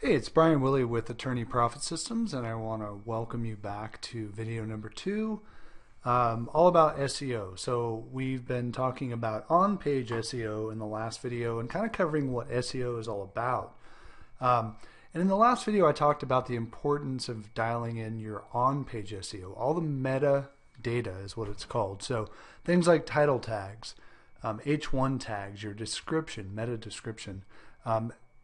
Hey, it's Brian Willey with Attorney Profit Systems, and I want to welcome you back to video number 2, all about SEO. So we've been talking about on-page SEO in the last video and kind of covering what SEO is all about. And in the last video, I talked about the importance of dialing in your on-page SEO. All the meta data is what it's called. So things like title tags, H1 tags, your description, meta description,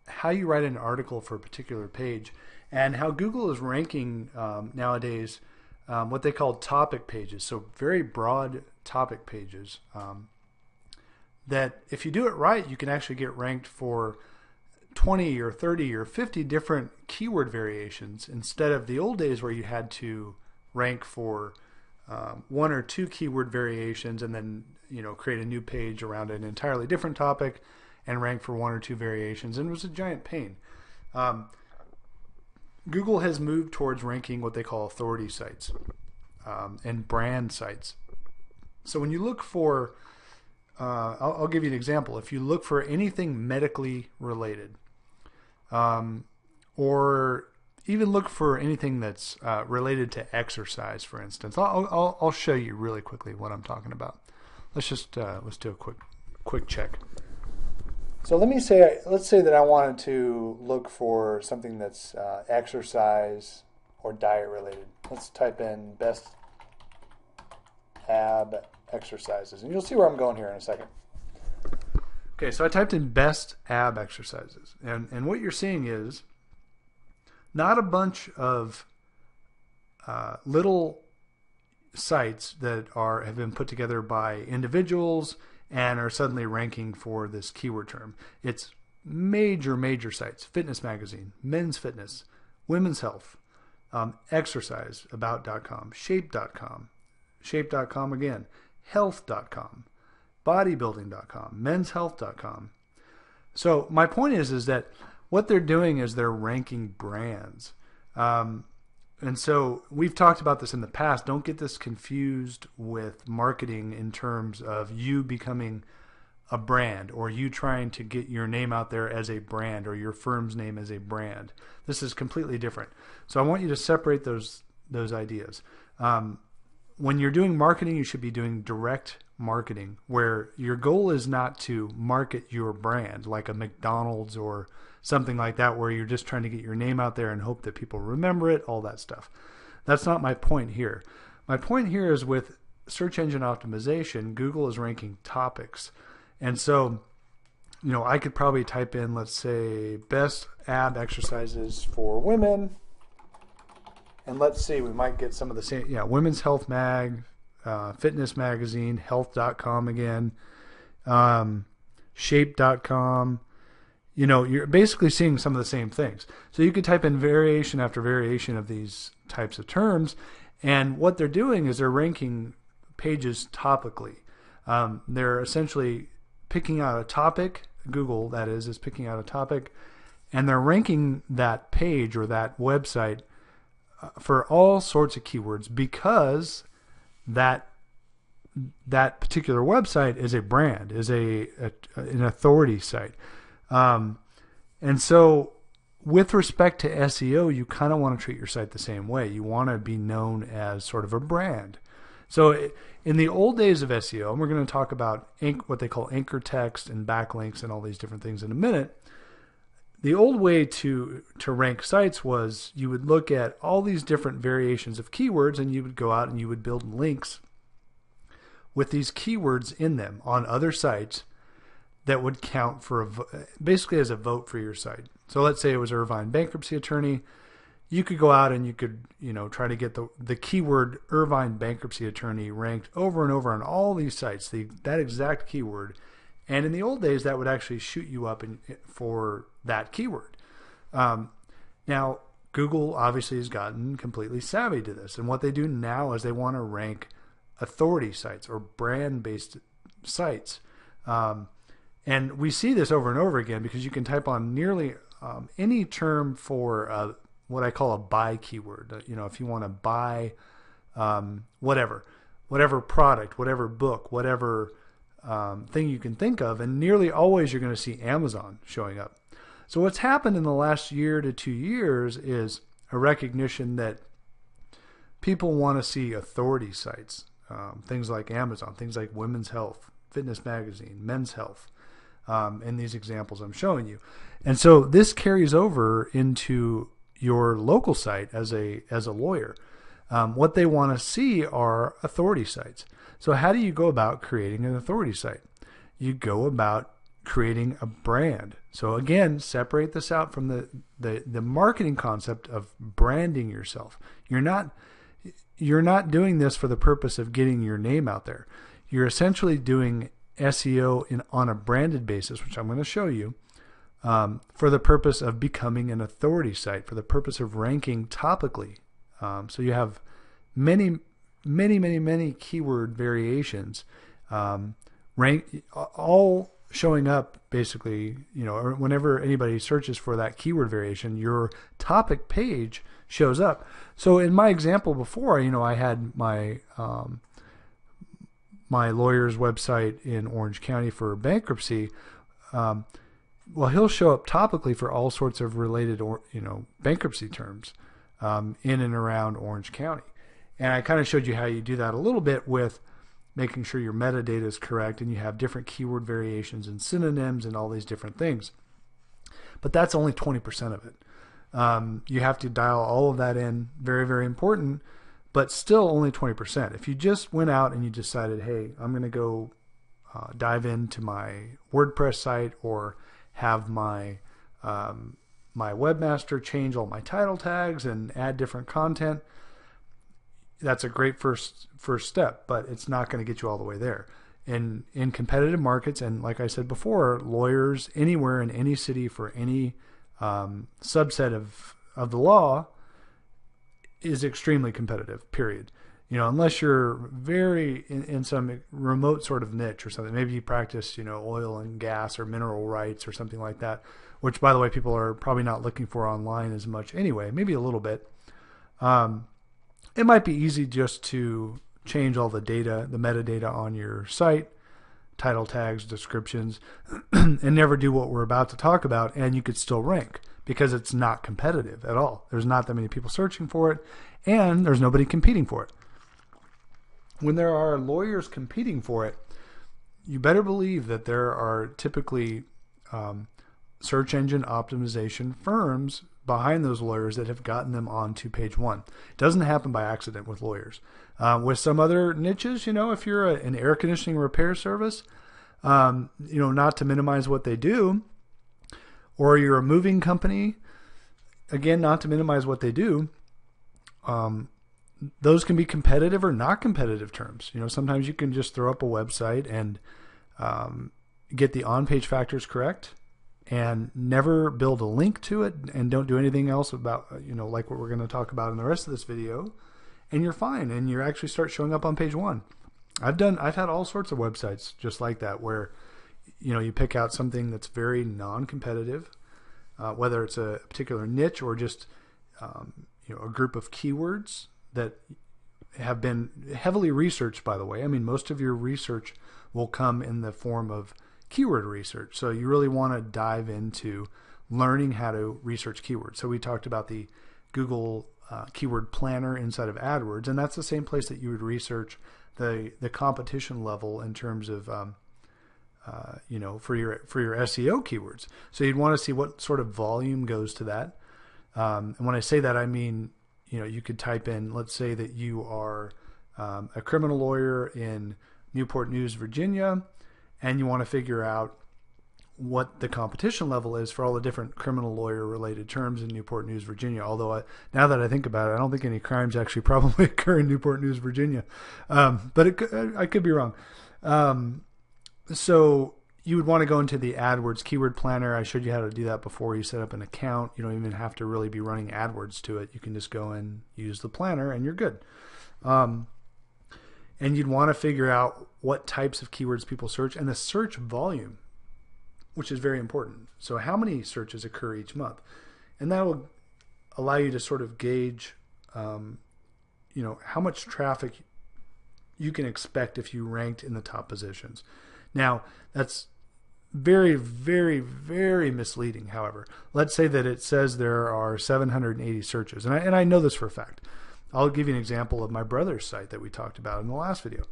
how you write an article for a particular page, and how Google is ranking nowadays what they call topic pages, so very broad topic pages that if you do it right, you can actually get ranked for 20 or 30 or 50 different keyword variations instead of the old days where you had to rank for one or two keyword variations and then create a new page around an entirely different topic and rank for one or two variations, and it was a giant pain. Google has moved towards ranking what they call authority sites and brand sites. So when you look for, I'll give you an example. If you look for anything medically related, or even look for anything that's related to exercise, for instance, I'll show you really quickly what I'm talking about. Let's do a quick check. So let's say that I wanted to look for something that's exercise or diet related. Let's type in best ab exercises, and you'll see where I'm going here in a second. Okay, so I typed in best ab exercises, and what you're seeing is not a bunch of little sites that have been put together by individuals and are suddenly ranking for this keyword term. It's major sites: Fitness Magazine, Men's Fitness, Women's Health, Exercise, About.com, Shape.com again, Health.com, Bodybuilding.com, Men'sHealth.com. So my point is that what they're doing is they're ranking brands. And so we've talked about this in the past. Don't get this confused with marketing in terms of you becoming a brand or you trying to get your name out there as a brand or your firm's name as a brand. This is completely different. So I want you to separate those ideas. When you're doing marketing, you should be doing direct marketing, where your goal is not to market your brand like a McDonald's or something like that, where you're just trying to get your name out there and hope that people remember it, all that stuff. That's not my point here. My point here is with search engine optimization, Google is ranking topics. And so, I could probably type in, let's say, best ab exercises for women. And let's see, we might get some of the same, Women's Health Mag, Fitness Magazine, Health.com again, Shape.com. You're basically seeing some of the same things. So you could type in variation after variation of these types of terms, and what they're doing is they're ranking pages topically. They're essentially picking out a topic. Google, that is picking out a topic, and they're ranking that page or that website for all sorts of keywords because that particular website is a brand, is an authority site. And so with respect to SEO, you kind of want to treat your site the same way. You want to be known as sort of a brand. So in the old days of SEO, and we're going to talk about what they call anchor text and backlinks and all these different things in a minute, the old way to rank sites was you would look at all these different variations of keywords and you would go out and you would build links with these keywords in them on other sites that would count for basically as a vote for your site. So let's say it was Irvine Bankruptcy Attorney. You could go out and you could try to get the keyword Irvine Bankruptcy Attorney ranked over and over on all these sites, that exact keyword. And in the old days, that would actually shoot you up for that keyword. Now, Google obviously has gotten completely savvy to this. And what they do now is they want to rank authority sites or brand-based sites. And we see this over and over again because you can type on nearly any term for what I call a buy keyword. If you want to buy whatever product, whatever book, whatever thing you can think of, and nearly always you're going to see Amazon showing up. So what's happened in the last year to 2 years is a recognition that people want to see authority sites, things like Amazon, things like Women's Health, Fitness Magazine, Men's Health, in these examples I'm showing you. And so this carries over into your local site as a lawyer. What they want to see are authority sites. So how do you go about creating an authority site? You go about creating a brand. So again, separate this out from the marketing concept of branding yourself. You're not doing this for the purpose of getting your name out there. You're essentially doing SEO on a branded basis, which I'm going to show you, for the purpose of becoming an authority site, for the purpose of ranking topically. So you have many keyword variations, all showing up basically, whenever anybody searches for that keyword variation, your topic page shows up. So in my example before, I had my my lawyer's website in Orange County for bankruptcy. Well, he'll show up topically for all sorts of related, bankruptcy terms in and around Orange County. And I kind of showed you how you do that a little bit with making sure your metadata is correct and you have different keyword variations and synonyms and all these different things. But that's only 20% of it. You have to dial all of that in, very, very important, but still only 20%. If you just went out and you decided, hey, I'm going to go dive into my WordPress site or have my my webmaster change all my title tags and add different content, that's a great first step, but it's not going to get you all the way there. In competitive markets, and like I said before, lawyers anywhere in any city for any subset of the law is extremely competitive, period. Unless you're very in some remote sort of niche or something. Maybe you practice, oil and gas or mineral rights or something like that, which, by the way, people are probably not looking for online as much anyway, maybe a little bit. It might be easy just to change all the data, the metadata on your site, title tags, descriptions, and never do what we're about to talk about, and you could still rank because it's not competitive at all. There's not that many people searching for it, and there's nobody competing for it. When there are lawyers competing for it, you better believe that there are typically search engine optimization firms behind those lawyers that have gotten them onto page one. It doesn't happen by accident with lawyers. With some other niches, if you're an air conditioning repair service, not to minimize what they do, or you're a moving company, again, not to minimize what they do, those can be competitive or not competitive terms. Sometimes you can just throw up a website and get the on-page factors correct and never build a link to it and don't do anything else about, like what we're going to talk about in the rest of this video, and you're fine and you actually start showing up on page one. I've had all sorts of websites just like that where, you pick out something that's very non-competitive, whether it's a particular niche or just, a group of keywords that have been heavily researched, by the way. I mean, most of your research will come in the form of keyword research. So you really want to dive into learning how to research keywords. So we talked about the Google Keyword Planner inside of AdWords, and that's the same place that you would research the competition level in terms of for your SEO keywords. So you'd want to see what sort of volume goes to that. And when I say that, I mean, you could type in, let's say that you are a criminal lawyer in Newport News, Virginia, and you want to figure out what the competition level is for all the different criminal lawyer related terms in Newport News, Virginia. Although now that I think about it, I don't think any crimes actually probably occur in Newport News, Virginia. But I could be wrong. So you would want to go into the AdWords Keyword Planner. I showed you how to do that before you set up an account. You don't even have to really be running AdWords to it. You can just go and use the planner and you're good. And you'd want to figure out what types of keywords people search and the search volume, which is very important. So how many searches occur each month? And that will allow you to sort of gauge, how much traffic you can expect if you ranked in the top positions. Now, that's very, very, very misleading, however. Let's say that it says there are 780 searches, and I know this for a fact. I'll give you an example of my brother's site that we talked about in the last video.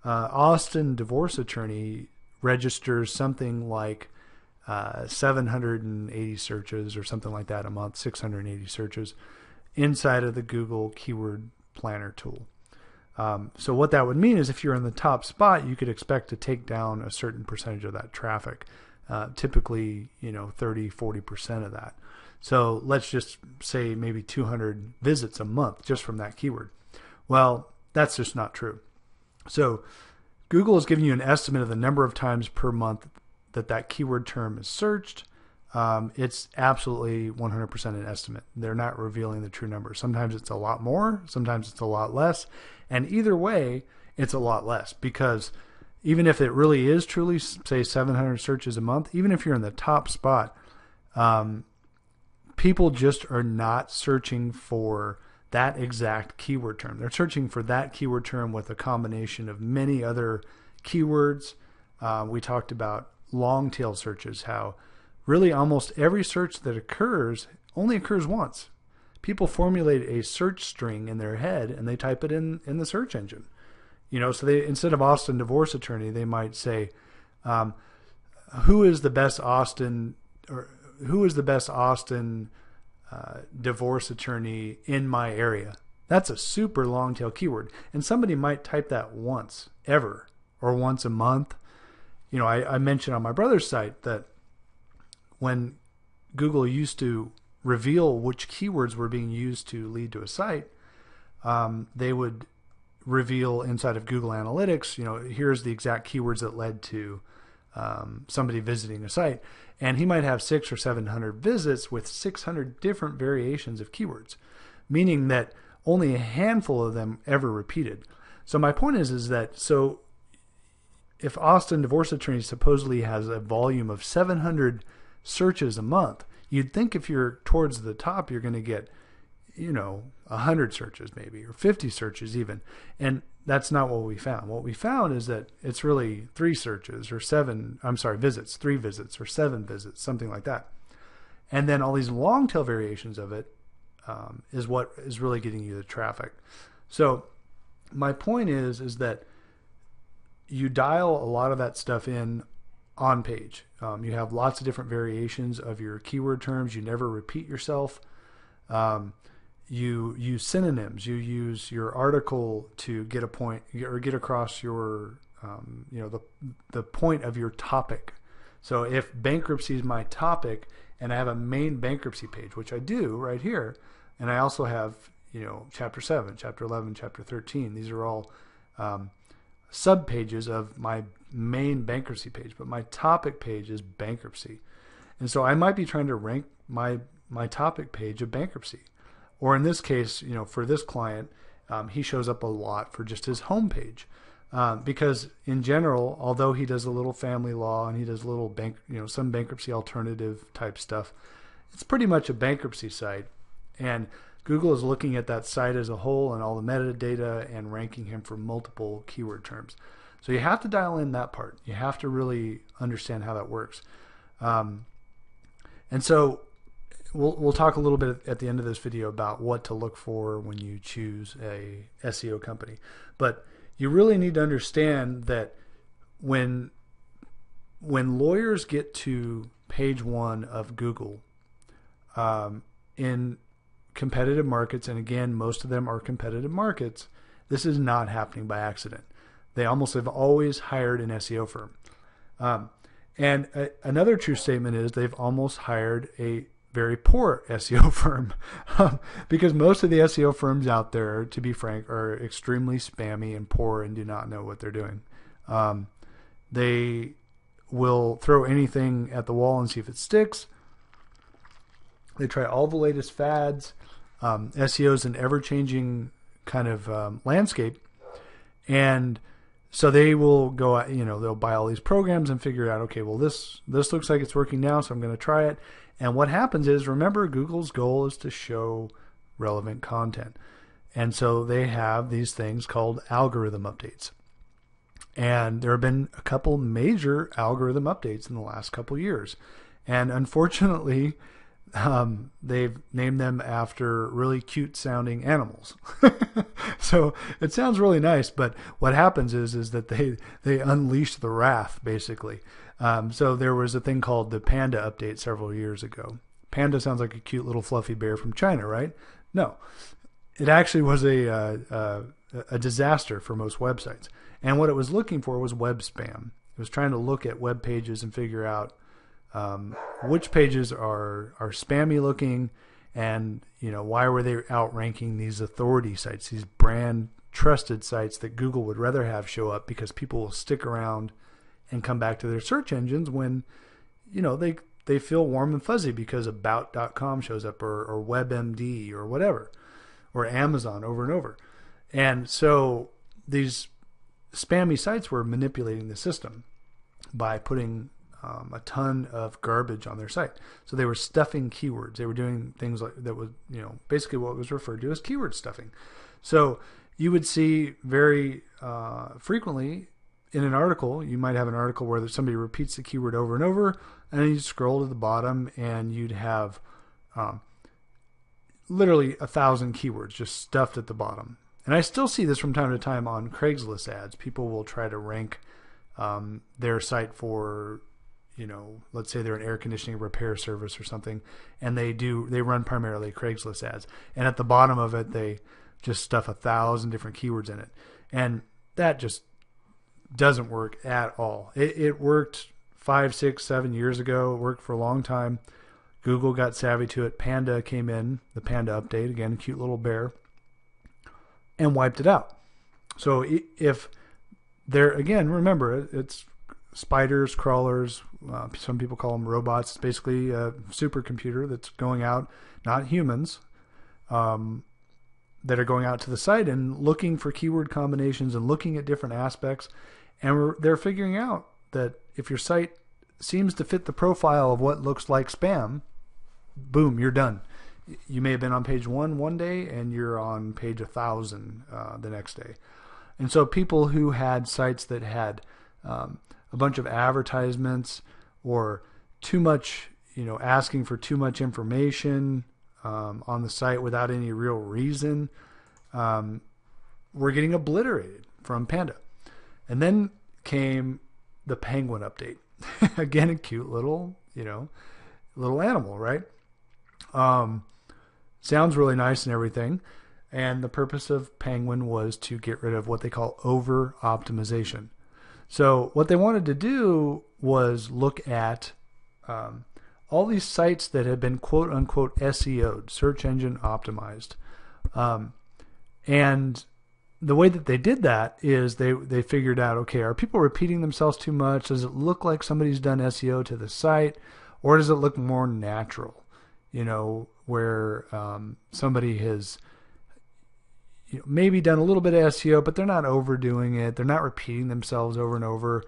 Austin Divorce Attorney registers something like 780 searches or something like that a month, 680 searches inside of the Google Keyword Planner tool. So what that would mean is if you're in the top spot, you could expect to take down a certain percentage of that traffic, typically, 30, 40% of that. So let's just say maybe 200 visits a month just from that keyword. Well, that's just not true. So Google is giving you an estimate of the number of times per month that keyword term is searched. It's absolutely 100% an estimate. They're not revealing the true number. Sometimes it's a lot more, sometimes it's a lot less. And either way, it's a lot less, because even if it really is truly, say, 700 searches a month, even if you're in the top spot, people just are not searching for that exact keyword term. They're searching for that keyword term with a combination of many other keywords. We talked about long tail searches, how really almost every search that occurs only occurs once. People formulate a search string in their head and they type it in the search engine. So they, instead of Austin Divorce Attorney, they might say, who is the best Austin divorce attorney in my area? That's a super long tail keyword. And somebody might type that once ever, or once a month. I mentioned on my brother's site that when Google used to reveal which keywords were being used to lead to a site, they would reveal inside of Google Analytics, here's the exact keywords that led to somebody visiting a site. And he might have 600 or 700 visits with 600 different variations of keywords, meaning that only a handful of them ever repeated. So my point is that, so if Austin Divorce Attorney supposedly has a volume of 700 searches a month, you'd think if you're towards the top, you're going to get, 100 searches maybe, or 50 searches even. And that's not what we found. What we found is that it's really 3 searches or 3 visits or 7 visits, something like that. And then all these long tail variations of it is what is really getting you the traffic. So my point is that you dial a lot of that stuff in on page. You have lots of different variations of your keyword terms. You never repeat yourself. You use synonyms. You use your article to get a point or get across your, the point of your topic. So if bankruptcy is my topic and I have a main bankruptcy page, which I do right here, and I also have, chapter 7, chapter 11, chapter 13. These are all sub pages of my main bankruptcy page, but my topic page is bankruptcy. And so I might be trying to rank my topic page of bankruptcy. Or in this case, for this client, he shows up a lot for just his home page. Because in general, although he does a little family law and he does a little some bankruptcy alternative type stuff, it's pretty much a bankruptcy site. And Google is looking at that site as a whole and all the metadata and ranking him for multiple keyword terms. So you have to dial in that part. You have to really understand how that works. And so we'll talk a little bit at the end of this video about what to look for when you choose a SEO company. But you really need to understand that when lawyers get to page 1 of Google in competitive markets, and again, most of them are competitive markets, this is not happening by accident. They almost have always hired an SEO firm. And another true statement is they've almost hired a very poor SEO firm because most of the SEO firms out there, to be frank, are extremely spammy and poor and do not know what they're doing. They will throw anything at the wall and see if it sticks. They try all the latest fads. SEO is an ever-changing kind of landscape. And so they will go, they'll buy all these programs and figure out, okay, well, this looks like it's working now, so I'm going to try it. And what happens is, remember, Google's goal is to show relevant content. And so they have these things called algorithm updates. And there have been a couple major algorithm updates in the last couple years. And unfortunately, they've named them after really cute sounding animals. So it sounds really nice, but what happens is that they unleash the wrath, basically. So there was a thing called the Panda update several years ago. Panda sounds like a cute little fluffy bear from China, right? No, it actually was a disaster for most websites. And what it was looking for was web spam. It was trying to look at web pages and figure out which pages are spammy looking, and why were they outranking these authority sites, these brand trusted sites that Google would rather have show up, because people will stick around and come back to their search engines when they feel warm and fuzzy because about.com shows up, or WebMD or whatever, or Amazon over and over. And so these spammy sites were manipulating the system by putting a ton of garbage on their site. So they were stuffing keywords. They were doing things like that was, basically what was referred to as keyword stuffing. So you would see very frequently in an article, you might have an article where somebody repeats the keyword over and over, and then you scroll to the bottom and you'd have literally 1,000 keywords just stuffed at the bottom. And I still see this from time to time on Craigslist ads. People will try to rank their site for, let's say they're an air conditioning repair service or something, and they run primarily Craigslist ads. And at the bottom of it, they just stuff 1,000 different keywords in it. And that just doesn't work at all. It worked 5, 6, 7 years ago. It worked for a long time. Google got savvy to it. Panda came in, the Panda update, again, cute little bear, and wiped it out. So if there, again, remember, it's spiders, crawlers, some people call them robots. It's basically a supercomputer that's going out, not humans, that are going out to the site and looking for keyword combinations and looking at different aspects. And they're figuring out that if your site seems to fit the profile of what looks like spam, boom, you're done. You may have been on page 1 one day and you're on page 1,000 the next day. And so people who had sites that had a bunch of advertisements, or too much, asking for too much information on the site without any real reason, were getting obliterated from Panda. And then came the Penguin update. Again, a cute little, little animal, right? Sounds really nice and everything. And the purpose of Penguin was to get rid of what they call over optimization. So what they wanted to do was look at all these sites that had been quote unquote SEO'd, search engine optimized. And the way that they did that is they figured out, okay, are people repeating themselves too much? Does it look like somebody's done SEO to the site? Or does it look more natural? Where somebody has maybe done a little bit of SEO, but they're not overdoing it. They're not repeating themselves over and over.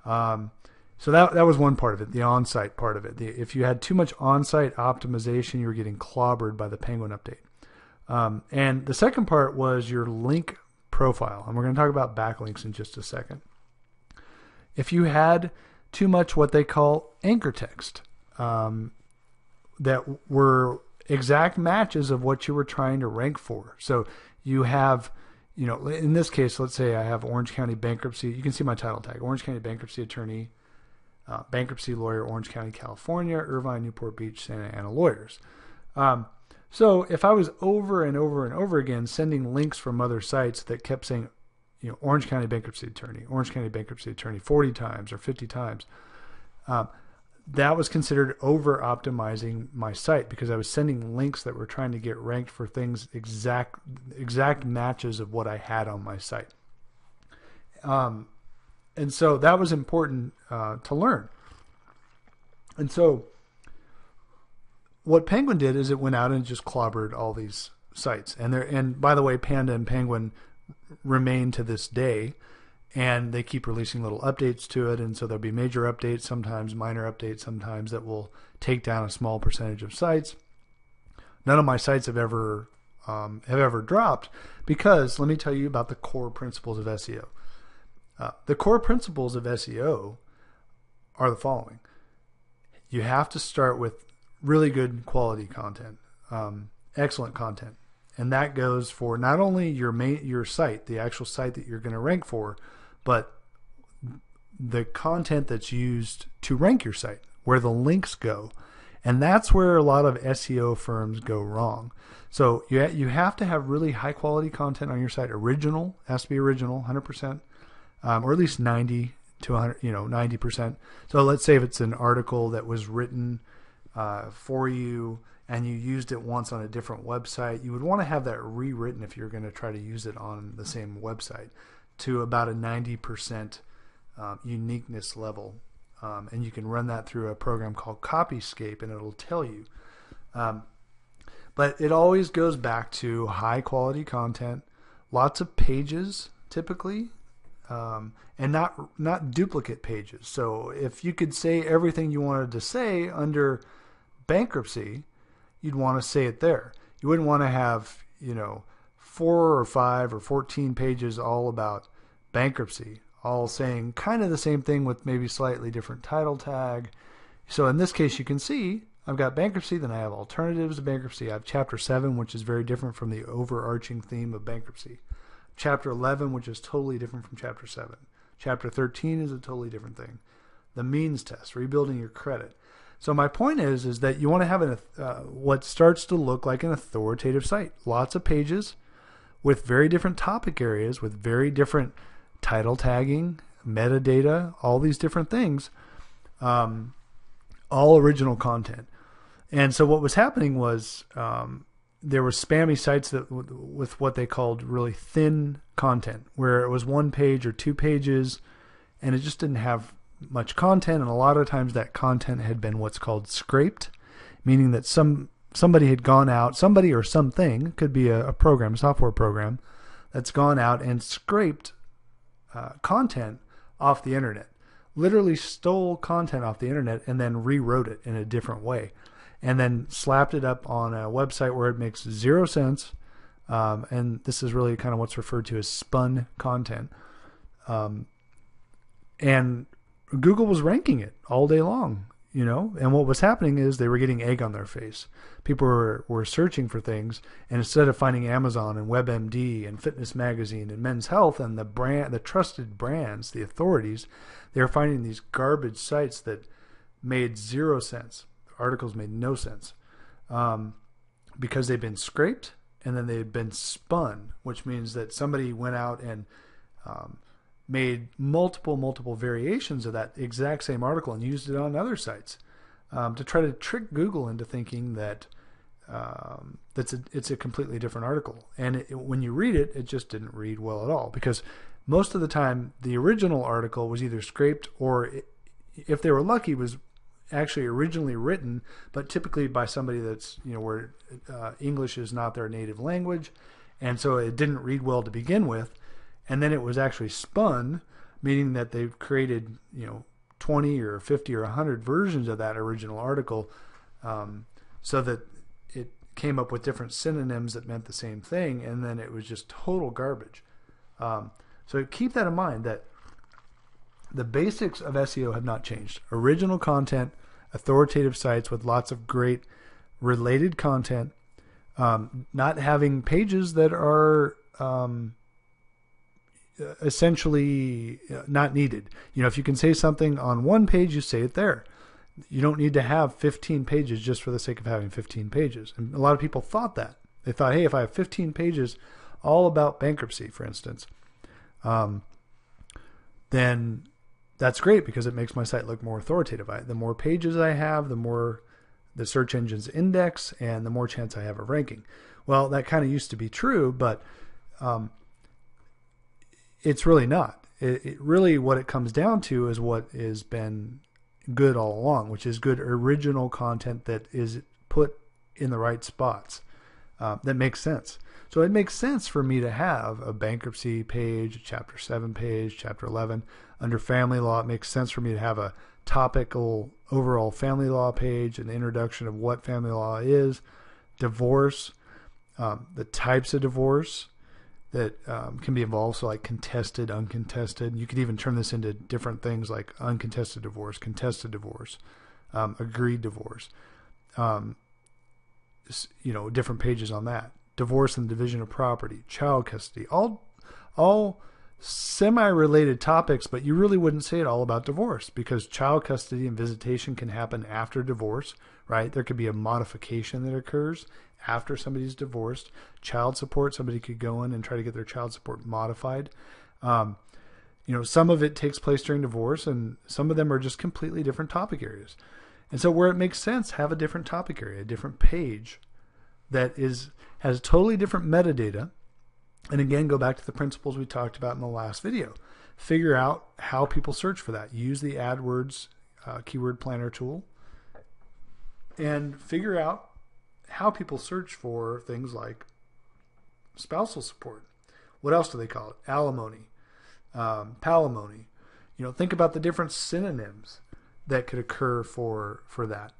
So that was one part of it, the on-site part of it. If you had too much on-site optimization, you were getting clobbered by the Penguin update. And the second part was your link profile. And we're going to talk about backlinks in just a second. If you had too much what they call anchor text, that were exact matches of what you were trying to rank for. So you have, in this case, let's say I have Orange County bankruptcy. You can see my title tag, Orange County bankruptcy attorney, bankruptcy lawyer, Orange County, California, Irvine, Newport Beach, Santa Ana lawyers. So if I was over and over and over again sending links from other sites that kept saying, Orange County bankruptcy attorney 40 times or 50 times, that was considered over optimizing my site, because I was sending links that were trying to get ranked for things exact matches of what I had on my site. And so that was important to learn. And so what Penguin did is it went out and just clobbered all these sites. And by the way, Panda and Penguin remain to this day, and they keep releasing little updates to it. And so there'll be major updates, sometimes minor updates, sometimes that will take down a small percentage of sites. None of my sites have ever dropped, because let me tell you about the core principles of SEO. The core principles of SEO are the following. You have to start with really good quality content, excellent content. And that goes for not only your site, the actual site that you're going to rank for, but the content that's used to rank your site, where the links go. And that's where a lot of SEO firms go wrong. So you have to have really high quality content on your site. Original, has to be original, 100%, or at least 90 to 100, 90%. So let's say if it's an article that was written for you and you used it once on a different website, you would want to have that rewritten if you're going to try to use it on the same website to about a 90% uniqueness level. And you can run that through a program called Copyscape, and it'll tell you. But it always goes back to high quality content, lots of pages typically, and not duplicate pages. So if you could say everything you wanted to say under bankruptcy, you'd want to say it there. You wouldn't want to have 4 or 5 or 14 pages all about bankruptcy, all saying kind of the same thing with maybe slightly different title tag. So in this case, you can see I've got bankruptcy, then I have alternatives to bankruptcy. I have chapter 7, which is very different from the overarching theme of bankruptcy. Chapter 11, which is totally different from chapter 7. Chapter 13 is a totally different thing. The means test, rebuilding your credit. So my point is that you want to have what starts to look like an authoritative site. Lots of pages with very different topic areas, with very different title tagging, metadata, all these different things, all original content. And so what was happening was there were spammy sites that with what they called really thin content, where it was 1 page or 2 pages, and it just didn't have much content. And a lot of times that content had been what's called scraped, meaning that somebody had gone out, somebody or something, could be a program, a software program, that's gone out and scraped content off the internet, literally stole content off the internet and then rewrote it in a different way, and then slapped it up on a website where it makes 0 sense. And this is really kind of what's referred to as spun content. And Google was ranking it all day long, and what was happening is they were getting egg on their face. People were searching for things, and instead of finding Amazon and WebMD and Fitness Magazine and Men's Health and the trusted brands, the authorities, they were finding these garbage sites that made 0 sense. Articles made no sense because they've been scraped and then they've been spun, which means that somebody went out and made multiple variations of that exact same article and used it on other sites to try to trick Google into thinking that it's a completely different article. And when you read it, it just didn't read well at all, because most of the time the original article was either scraped or, if they were lucky, was actually originally written, but typically by somebody that's, where English is not their native language. And so it didn't read well to begin with. And then it was actually spun, meaning that they've created, 20 or 50 or 100 versions of that original article, so that it came up with different synonyms that meant the same thing, and then it was just total garbage. So keep that in mind, that the basics of SEO have not changed. Original content, authoritative sites with lots of great related content, not having pages that are essentially not needed. If you can say something on 1 page, you say it there. You don't need to have 15 pages just for the sake of having 15 pages. And a lot of people thought that. They thought, hey, if I have 15 pages all about bankruptcy, for instance, then that's great because it makes my site look more authoritative. The more pages I have, the more the search engines index and the more chance I have of ranking. Well, that kind of used to be true, but it's really not. It really, what it comes down to is what has been good all along, which is good original content that is put in the right spots. That makes sense. So it makes sense for me to have a bankruptcy page, a chapter 7 page, chapter 11. Under family law, it makes sense for me to have a topical overall family law page, an introduction of what family law is, divorce, the types of divorce, that can be involved. So like contested, uncontested. You could even turn this into different things like uncontested divorce, contested divorce, agreed divorce. Different pages on that. Divorce and division of property, child custody, all semi-related topics, but you really wouldn't say it all about divorce, because child custody and visitation can happen after divorce, right? There could be a modification that occurs after somebody's divorced. Child support, somebody could go in and try to get their child support modified. Some of it takes place during divorce, and some of them are just completely different topic areas. And so where it makes sense, have a different topic area, a different page that has totally different metadata. And again, go back to the principles we talked about in the last video. Figure out how people search for that. Use the AdWords keyword planner tool and figure out how people search for things like spousal support. What else do they call it? Alimony, palimony. Think about the different synonyms that could occur for that,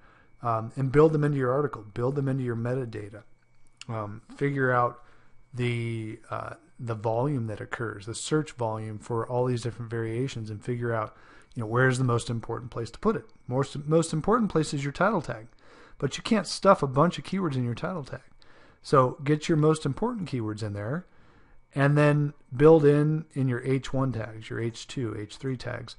and build them into your article, build them into your metadata. Figure out the volume that occurs, the search volume for all these different variations, and figure out where's the most important place to put it. Most important place is your title tag, but you can't stuff a bunch of keywords in your title tag. So get your most important keywords in there, and then build in your H1 tags, your H2, H3 tags,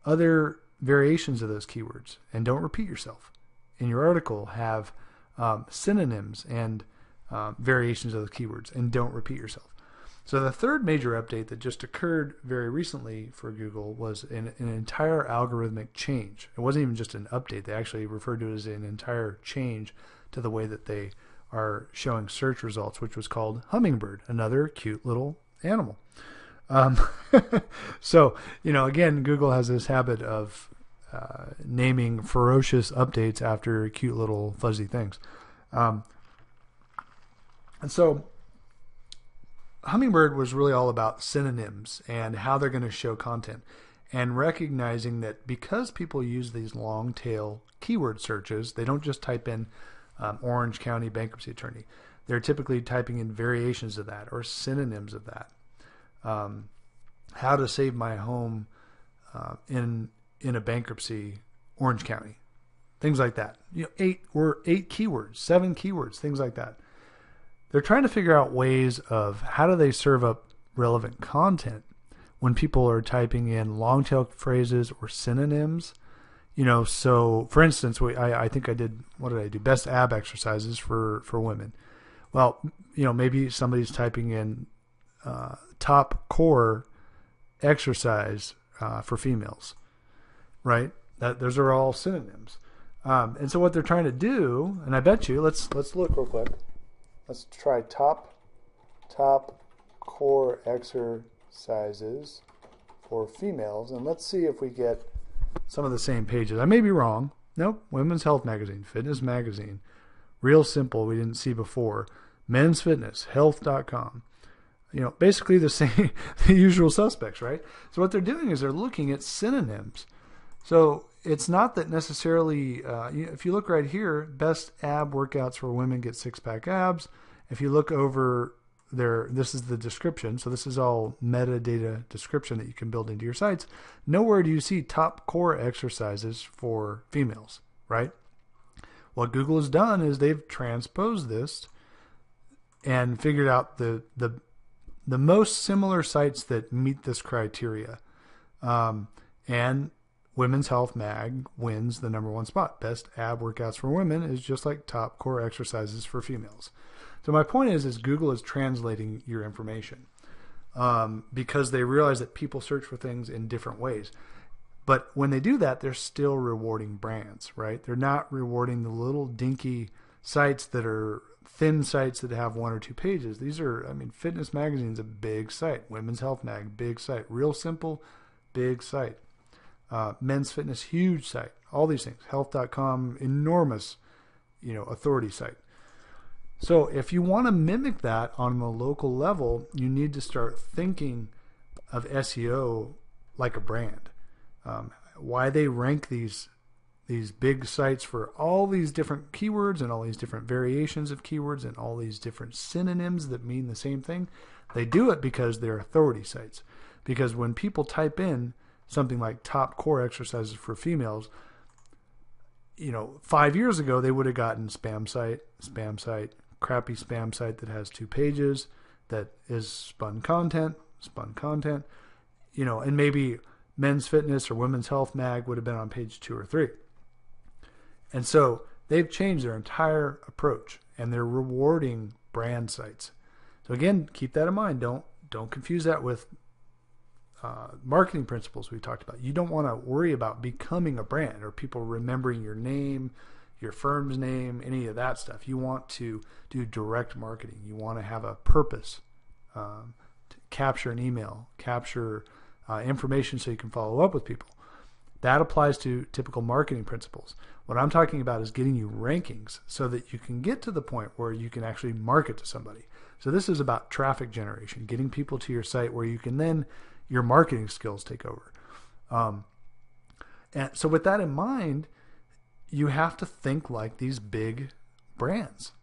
other variations of those keywords, and don't repeat yourself. In your article, have synonyms and variations of the keywords, and don't repeat yourself. So the third major update that just occurred very recently for Google was an entire algorithmic change. It wasn't even just an update. They actually referred to it as an entire change to the way that they are showing search results, which was called Hummingbird, another cute little animal. So, again, Google has this habit of naming ferocious updates after cute little fuzzy things. And so Hummingbird was really all about synonyms and how they're going to show content, and recognizing that because people use these long tail keyword searches, they don't just type in Orange County bankruptcy attorney. They're typically typing in variations of that or synonyms of that. How to save my home in a bankruptcy, Orange County, things like that. 8 keywords, 7 keywords, things like that. They're trying to figure out ways of how do they serve up relevant content when people are typing in long tail phrases or synonyms. So for instance, I think I did, what did I do? Best ab exercises for women. Well, maybe somebody's typing in top core exercise for females, right? Those are all synonyms. And so what they're trying to do, and I bet you, let's look real quick. Let's try top core exercises for females, and let's see if we get some of the same pages. I may be wrong. Nope. Women's Health Magazine, Fitness Magazine, Real Simple, we didn't see before, Men's Fitness, Health.com. Basically the same, the usual suspects, right? So what they're doing is they're looking at synonyms. So it's not that necessarily, if you look right here, best ab workouts for women get six-pack abs. If you look over there, this is the description. So this is all metadata description that you can build into your sites. Nowhere do you see top core exercises for females, right? What Google has done is they've transposed this and figured out the most similar sites that meet this criteria. And Women's Health Mag wins the #1 spot. Best ab workouts for women is just like top core exercises for females. So my point is Google is translating your information because they realize that people search for things in different ways. But when they do that, they're still rewarding brands, right? They're not rewarding the little dinky sites that are thin sites that have 1 or 2 pages. These are, Fitness Magazine's a big site. Women's Health Mag, big site. Real Simple, big site. Men's Fitness, huge site. All these things. Health.com, enormous, authority site. So if you want to mimic that on the local level, you need to start thinking of SEO like a brand. Why they rank these these big sites for all these different keywords and all these different variations of keywords and all these different synonyms that mean the same thing. They do it because they're authority sites. Because when people type in something like top core exercises for females, 5 years ago they would have gotten spam site, crappy spam site that has 2 pages, that is spun content, and maybe Men's Fitness or Women's Health Mag would have been on page 2 or 3. And so they've changed their entire approach, and they're rewarding brand sites. So again, keep that in mind. Don't confuse that with marketing principles we talked about. You don't want to worry about becoming a brand or people remembering your name, your firm's name, any of that stuff. You want to do direct marketing. You want to have a purpose, to capture an email, capture information so you can follow up with people. That applies to typical marketing principles. What I'm talking about is getting you rankings so that you can get to the point where you can actually market to somebody. So this is about traffic generation, getting people to your site where you can then, your marketing skills take over. And so with that in mind, you have to think like these big brands.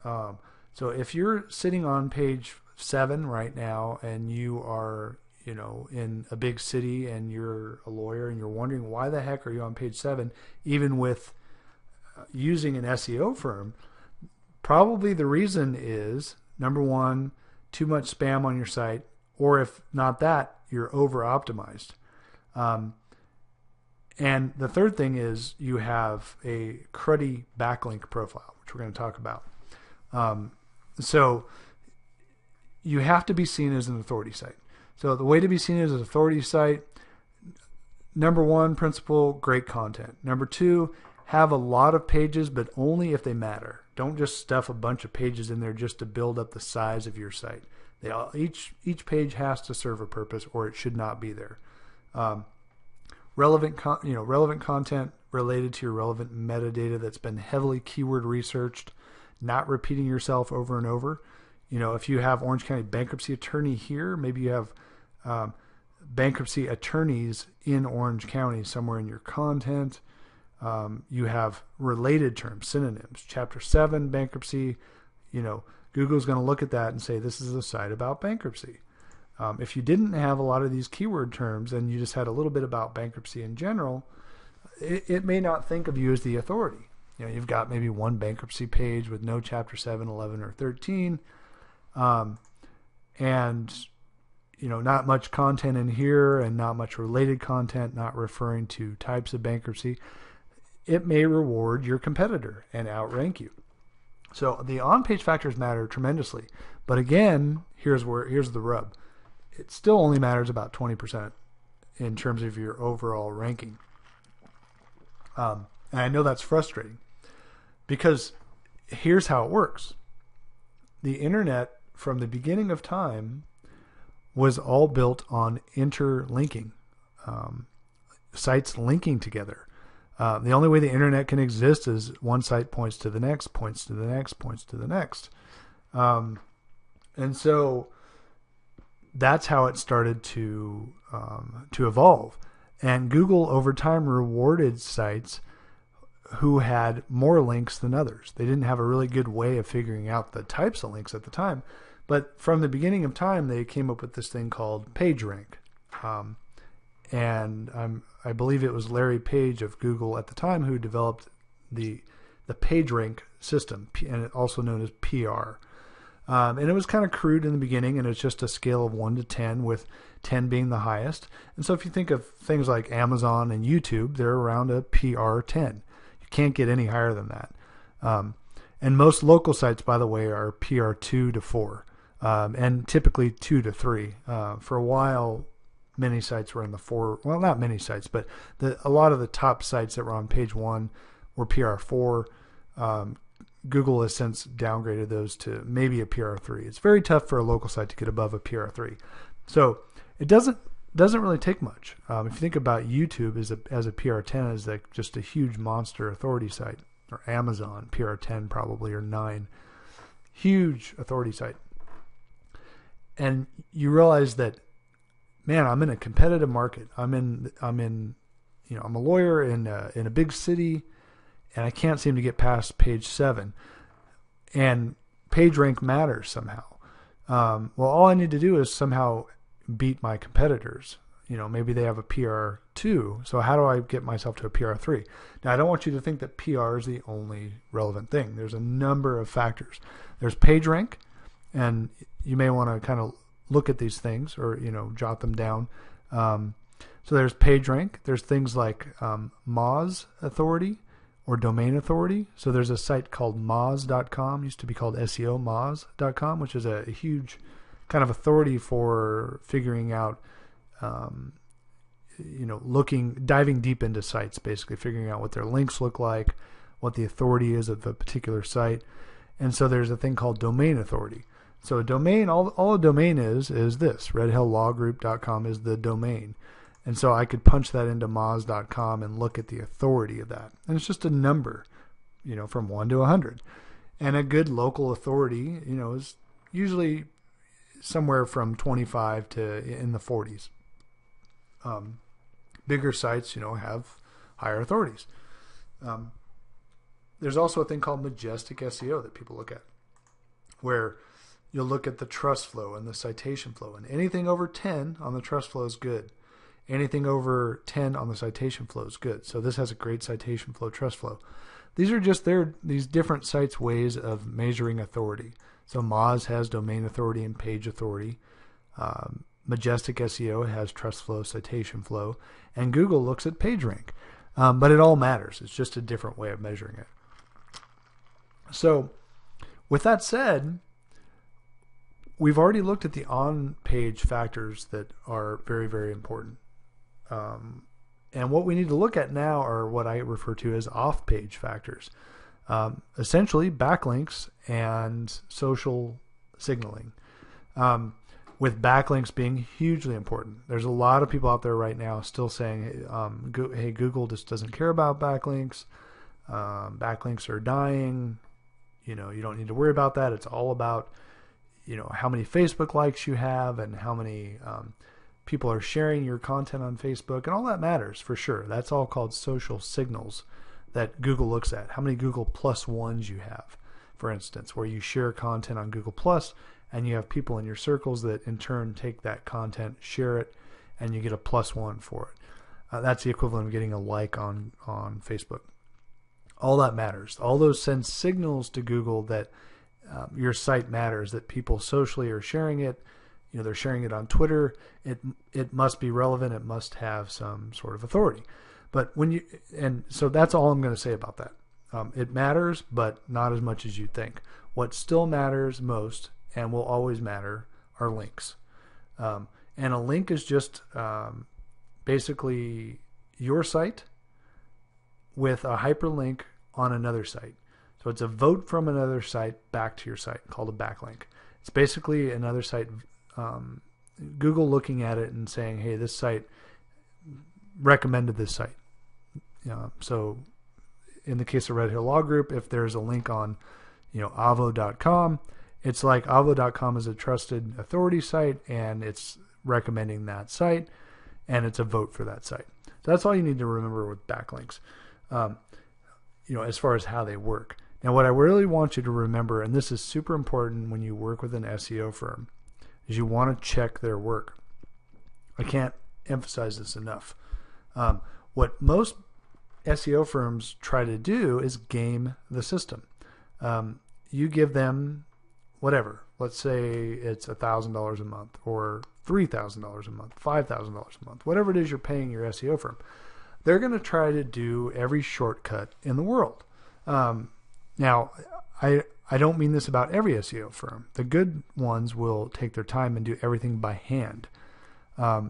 So if you're sitting on page 7 right now and you are in a big city and you're a lawyer and you're wondering why the heck are you on page 7, even with using an SEO firm, probably the reason is, number one, too much spam on your site, or if not that, you're over optimized. And the third thing is you have a cruddy backlink profile, which we're going to talk about. So you have to be seen as an authority site. So the way to be seen as an authority site, number one principle, great content. Number two, have a lot of pages, but only if they matter. Don't just stuff a bunch of pages in there just to build up the size of your site. Each page has to serve a purpose, or it should not be there. Relevant content related to your relevant metadata that's been heavily keyword researched, not repeating yourself over and over. If you have Orange County bankruptcy attorney here, maybe you have bankruptcy attorneys in Orange County somewhere in your content. You have related terms, synonyms. Chapter 7 bankruptcy, Google's going to look at that and say this is a site about bankruptcy. If you didn't have a lot of these keyword terms and you just had a little bit about bankruptcy in general, it may not think of you as the authority. You've got maybe one bankruptcy page with no chapter 7, 11, or 13. And not much content in here and not much related content, not referring to types of bankruptcy. It may reward your competitor and outrank you. So the on-page factors matter tremendously. But again, here's the rub. It still only matters about 20% in terms of your overall ranking. And I know that's frustrating because here's how it works. The internet from the beginning of time was all built on interlinking, sites linking together. The only way the internet can exist is one site points to the next, points to the next, points to the next. And so that's how it started to evolve. And Google over time rewarded sites who had more links than others. They didn't have a really good way of figuring out the types of links at the time. But from the beginning of time, they came up with this thing called PageRank. And I believe it was Larry Page of Google at the time who developed the PageRank system, and also known as PR. And it was kind of crude in the beginning, and it's just a scale of 1 to 10, with 10 being the highest. And so if you think of things like Amazon and YouTube, they're around a PR 10. You can't get any higher than that. And most local sites, by the way, are PR 2 to 4, and typically 2 to 3. For a while, many sites were in the 4. Well, not many sites, but a lot of the top sites that were on page 1 were PR 4. Google has since downgraded those to maybe a PR 3. It's very tough for a local site to get above a PR 3. So it doesn't really take much. If you think about YouTube as a PR 10 as like just a huge monster authority site, or Amazon PR 10 probably, or 9, huge authority site, and you realize that, man, I'm in a competitive market. I'm in I'm a lawyer in a big city, and I can't seem to get past page 7, and PageRank matters somehow. Well, all I need to do is somehow beat my competitors. Maybe they have a PR2. So how do I get myself to a PR3? Now, I don't want you to think that PR is the only relevant thing. There's a number of factors. There's PageRank, and you may want to kind of look at these things or, jot them down. So there's PageRank. There's things like Moz authority or domain authority. So there's a site called Moz.com, used to be called SEO Moz.com, which is a huge kind of authority for figuring out diving deep into sites, basically figuring out what their links look like, what the authority is of a particular site. And so there's a thing called domain authority. So a domain, all a domain is this. redhilllawgroup.com is the domain. And so I could punch that into Moz.com and look at the authority of that. And it's just a number, from 1 to 100. And a good local authority, is usually somewhere from 25 to in the 40s. Bigger sites, have higher authorities. There's also a thing called Majestic SEO that people look at, where you'll look at the trust flow and the citation flow, and anything over 10 on the trust flow is good. Anything over 10 on the citation flow is good. So this has a great citation flow, trust flow. These are just these different sites' ways of measuring authority. So Moz has domain authority and page authority. Majestic SEO has trust flow, citation flow, and Google looks at PageRank. But it all matters. It's just a different way of measuring it. So with that said, we've already looked at the on-page factors that are very, very important. And what we need to look at now are what I refer to as off-page factors. Essentially backlinks and social signaling. With backlinks being hugely important. There's a lot of people out there right now still saying, hey, Google just doesn't care about backlinks. Backlinks are dying. You don't need to worry about that. It's all about, how many Facebook likes you have and how many people are sharing your content on Facebook, and all that matters for sure. That's all called social signals that Google looks at. How many Google Plus ones you have, for instance, where you share content on Google Plus and you have people in your circles that in turn take that content, share it, and you get a +1 for it. That's the equivalent of getting a like on Facebook. All that matters. All those send signals to Google that your site matters, that people socially are sharing it. They're sharing it on Twitter. It must be relevant. It must have some sort of authority. But so that's all I'm going to say about that. It matters, but not as much as you think. What still matters most and will always matter are links. And a link is just basically your site with a hyperlink on another site. So it's a vote from another site back to your site called a backlink. It's basically another site, Google looking at it and saying, hey, this site recommended this site. So in the case of Red Hill Law Group, if there's a link on Avvo.com, it's like Avvo.com is a trusted authority site and it's recommending that site and it's a vote for that site. So that's all you need to remember with backlinks, as far as how they work. Now, what I really want you to remember, and this is super important when you work with an SEO firm, is you want to check their work. I can't emphasize this enough. What most SEO firms try to do is game the system. You give them whatever. Let's say it's $1,000 a month or $3,000 a month, $5,000 a month, whatever it is you're paying your SEO firm. They're going to try to do every shortcut in the world. Now, I don't mean this about every SEO firm. The good ones will take their time and do everything by hand.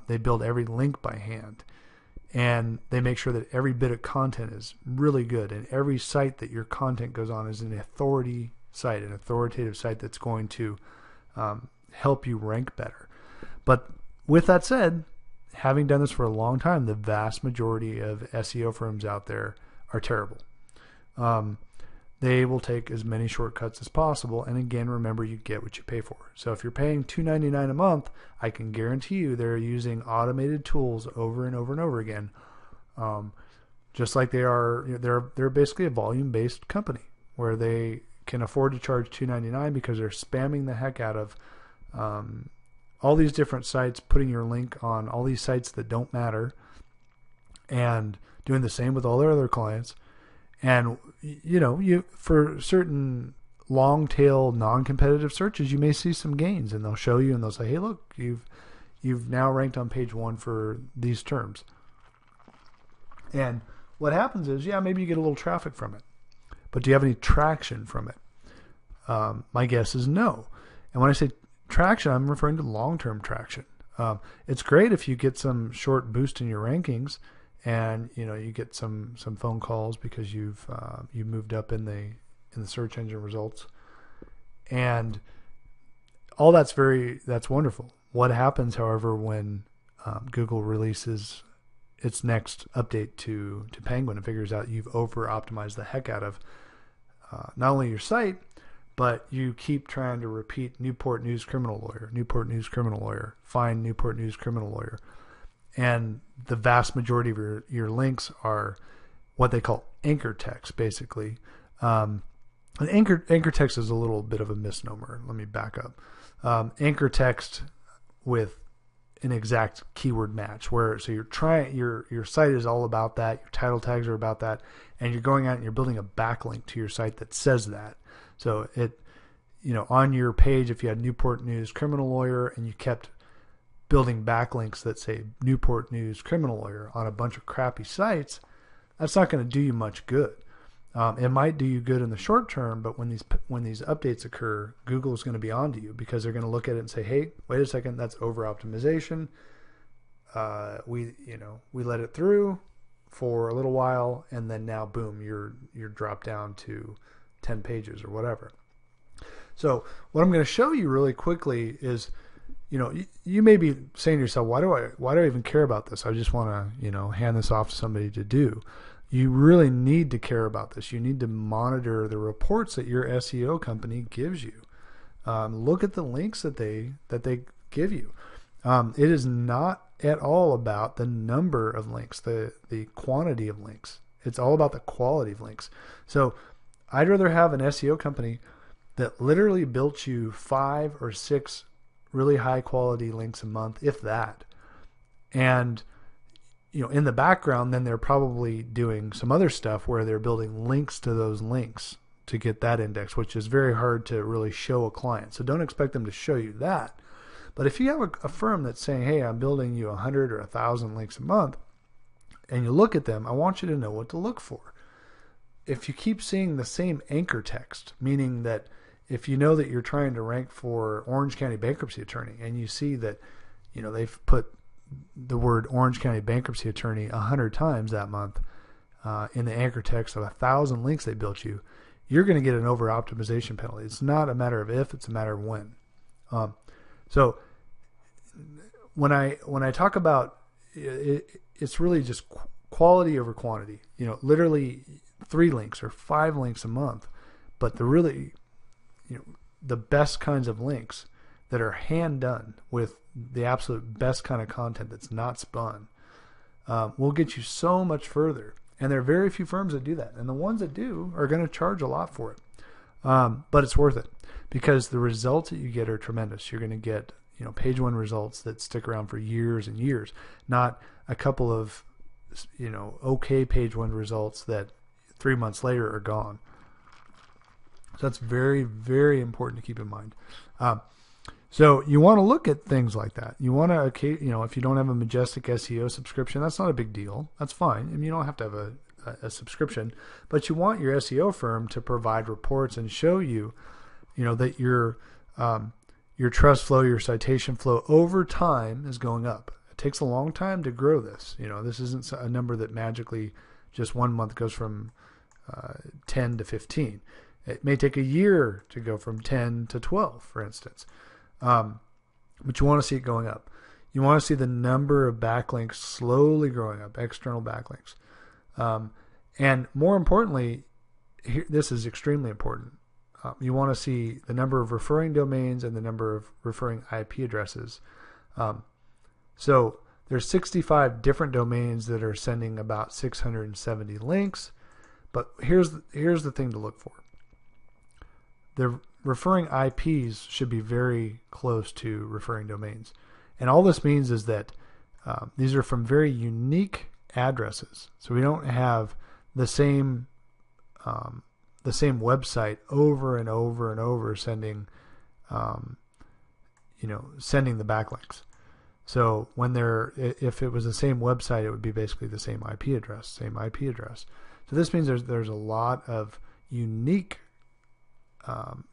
They build every link by hand. And they make sure that every bit of content is really good. And every site that your content goes on is an authority site, an authoritative site that's going to help you rank better. But with that said, having done this for a long time, the vast majority of SEO firms out there are terrible. They will take as many shortcuts as possible. And again, remember, you get what you pay for. So if you're paying $2.99 a month, I can guarantee you they're using automated tools over and over and over again Just like they are, they're basically a volume-based company where they can afford to charge $2.99 because they're spamming the heck out of all these different sites, putting your link on all these sites that don't matter, and doing the same with all their other clients. And you for certain long tail non-competitive searches, you may see some gains, and they'll show you and they'll say, hey, look, you've now ranked on page 1 for these terms. And what happens is, maybe you get a little traffic from it, but do you have any traction from it? My guess is no. And when I say traction, I'm referring to long-term traction. It's great if you get some short boost in your rankings, and you get some phone calls because you've moved up in the search engine results, and all that's wonderful. What happens, however, when Google releases its next update to Penguin and figures out you've over-optimized the heck out of not only your site, but you keep trying to repeat Newport News criminal lawyer, find Newport News criminal lawyer. And the vast majority of your links are what they call anchor text, basically. And anchor text is a little bit of a misnomer. Let me back up. Anchor text with an exact keyword match, so your site is all about that, your title tags are about that, and you're going out and you're building a backlink to your site that says that. So on your page, if you had Newport News criminal lawyer and you kept building backlinks that say Newport News criminal lawyer on a bunch of crappy sites, that's not going to do you much good. It might do you good in the short term, but when these updates occur, Google is going to be onto you because they're going to look at it and say, "Hey, wait a second, that's over optimization. We let it through for a little while, and then now, boom, you're dropped down to 10 pages or whatever." So what I'm going to show you really quickly is, you may be saying to yourself, why do I even care about this? I just want to hand this off to somebody to do. You really need to care about this. You need to monitor the reports that your SEO company gives you. Look at the links that they give you. It is not at all about the number of links, the quantity of links. It's all about the quality of links. So I'd rather have an SEO company that literally built you 5 or 6 really high quality links a month, if that. And in the background, then they're probably doing some other stuff where they're building links to those links to get that index, which is very hard to really show a client. So don't expect them to show you that. But if you have a firm that's saying, hey, I'm building you 100 or 1,000 links a month, and you look at them, I want you to know what to look for. If you keep seeing the same anchor text, meaning that if you know that you're trying to rank for Orange County bankruptcy attorney, and you see that they've put the word Orange County bankruptcy attorney 100 times that month in the anchor text of 1,000 links they built you, you're going to get an over optimization penalty. It's not a matter of if, it's a matter of when. So when I talk about it, it's really just quality over quantity. Literally 3 links or 5 links a month, but the best kinds of links that are hand done with the absolute best kind of content that's not spun will get you so much further. And there are very few firms that do that. And the ones that do are going to charge a lot for it. But it's worth it because the results that you get are tremendous. You're going to get page 1 results that stick around for years and years, not a couple of okay page 1 results that 3 months later are gone. So that's very, very important to keep in mind. So you want to look at things like that. You want to, if you don't have a Majestic SEO subscription, that's not a big deal. That's fine. I mean, you don't have to have a subscription, but you want your SEO firm to provide reports and show you, that your trust flow, your citation flow over time is going up. It takes a long time to grow this. This isn't a number that magically just 1 month goes from 10 to 15. It may take a year to go from 10 to 12, for instance. But you want to see it going up. You want to see the number of backlinks slowly growing up, external backlinks. And more importantly, this is extremely important. You want to see the number of referring domains and the number of referring IP addresses. So There's 65 different domains that are sending about 670 links. But here's the thing to look for. The referring IPs should be very close to referring domains. And all this means is that these are from very unique addresses. So we don't have the same website over and over and over sending sending the backlinks. So if it was the same website, it would be basically the same IP address. So this means there's a lot of unique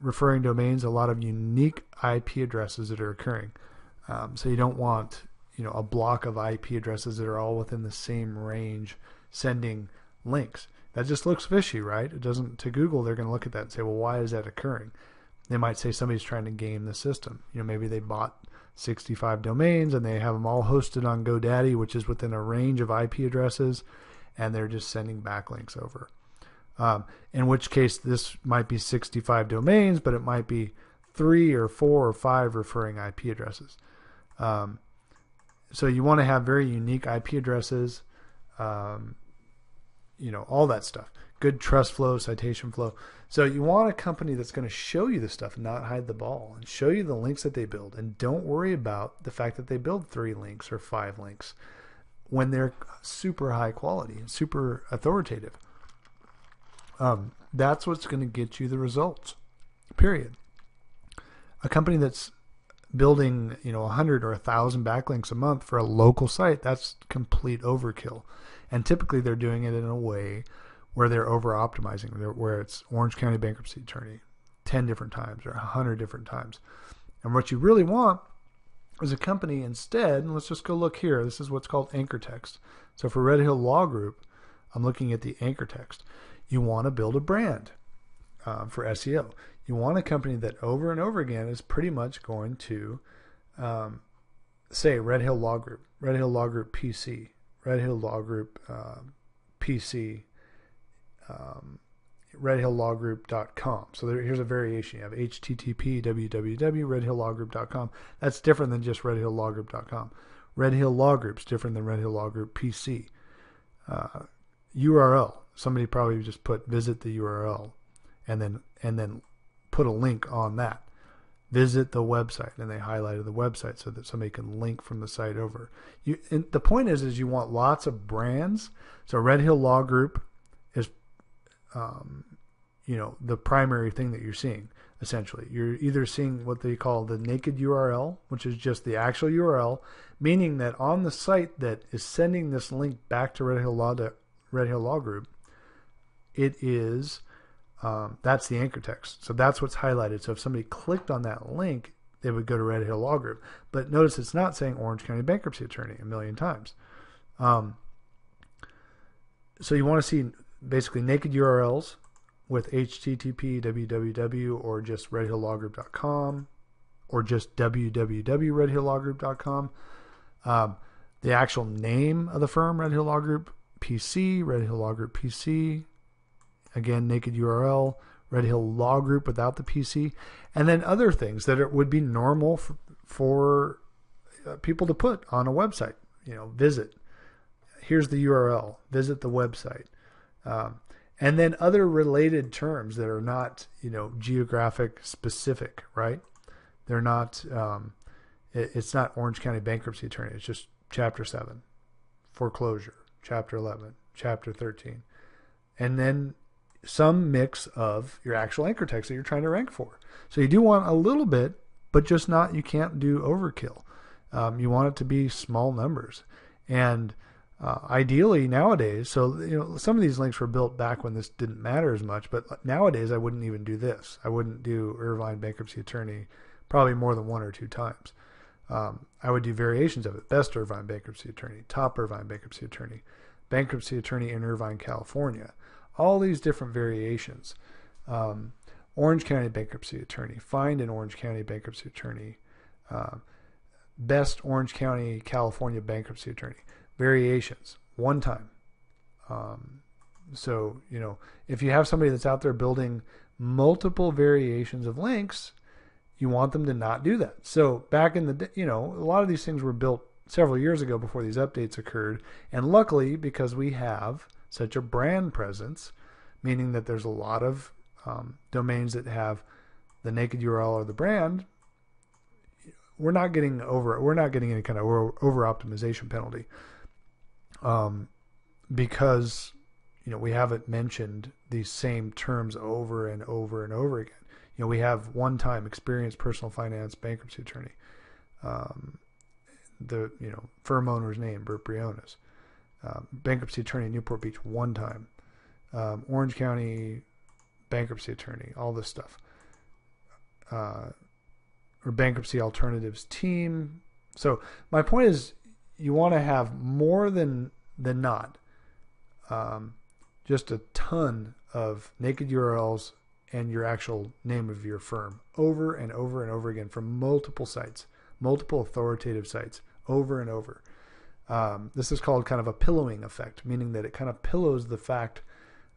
referring domains, a lot of unique IP addresses that are occurring. So you don't want a block of IP addresses that are all within the same range sending links. That just looks fishy, right? It doesn't. To Google, they're going to look at that and say, well, why is that occurring? They might say somebody's trying to game the system. Maybe they bought 65 domains and they have them all hosted on GoDaddy, which is within a range of IP addresses, and they're just sending backlinks over. In which case, this might be 65 domains, but it might be 3 or 4 or 5 referring IP addresses. So you want to have very unique IP addresses, all that stuff. Good trust flow, citation flow. So you want a company that's going to show you the stuff and not hide the ball, and show you the links that they build. And don't worry about the fact that they build 3 links or 5 links when they're super high quality and super authoritative. That's what's going to get you the results, period. A company that's building 100 or 1,000 backlinks a month for a local site, that's complete overkill. And typically they're doing it in a way where they're over-optimizing, where it's Orange County Bankruptcy Attorney 10 different times or 100 different times. And what you really want is a company instead, and let's just go look here. This is what's called anchor text. So for Red Hill Law Group, I'm looking at the anchor text. You want to build a brand for SEO. You want a company that over and over again is pretty much going to say Red Hill Law Group, Red Hill Law Group PC, Red Hill Law Group PC, redhilllawgroup.com. So here's a variation. You have http www.redhilllawgroup.com. That's different than just redhilllawgroup.com. Red Hill Law Group's different than Red Hill Law Group PC. URL. Somebody probably just put visit the URL and then put a link on that. Visit the website, and they highlighted the website so that somebody can link from the site over. And the point is you want lots of brands. So Red Hill Law Group is, the primary thing that you're seeing. Essentially, you're either seeing what they call the naked URL, which is just the actual URL, meaning that on the site that is sending this link back to Red Hill Law Group, it is. That's the anchor text. So that's what's highlighted. So if somebody clicked on that link, they would go to Red Hill Law Group. But notice it's not saying Orange County Bankruptcy Attorney a million times. So you want to see basically naked URLs with http www or just redhilllawgroup.com or just www.redhilllawgroup.com. The actual name of the firm, Red Hill Law Group PC, Red Hill Law Group PC. Again, naked URL, Red Hill Law Group without the PC, and then other things that would be normal for people to put on a website. Visit. Here's the URL. Visit the website, and then other related terms that are not geographic specific. Right? They're not. It's not Orange County Bankruptcy Attorney. It's just Chapter 7, foreclosure, Chapter 11, Chapter 13, and then some mix of your actual anchor text that you're trying to rank for. So you do want a little bit, but just not, you can't do overkill. You want it to be small numbers. And ideally nowadays, so some of these links were built back when this didn't matter as much, but nowadays I wouldn't even do this. I wouldn't do Irvine Bankruptcy Attorney probably more than 1 or 2 times. I would do variations of it. Best Irvine Bankruptcy Attorney, Top Irvine Bankruptcy Attorney, Bankruptcy Attorney in Irvine, California. All these different variations. Orange County Bankruptcy Attorney, Find an Orange County Bankruptcy Attorney, Best Orange County, California Bankruptcy Attorney. Variations, 1 time. So, if you have somebody that's out there building multiple variations of links, you want them to not do that. So back in the day, a lot of these things were built several years ago before these updates occurred. And luckily, because we have such a brand presence, meaning that there's a lot of domains that have the naked URL or the brand, we're not getting any kind of over optimization penalty, because we haven't mentioned these same terms over and over and over again. We have one-time experienced personal finance bankruptcy attorney, the firm owner's name, Bert Briones, bankruptcy attorney, Newport Beach, one time, Orange County bankruptcy attorney, all this stuff, or bankruptcy alternatives team. So my point is, you want to have more than not, just a ton of naked URLs and your actual name of your firm over and over and over again from multiple sites, multiple authoritative sites, over and over. This is called kind of a pillowing effect, meaning that it kind of pillows the fact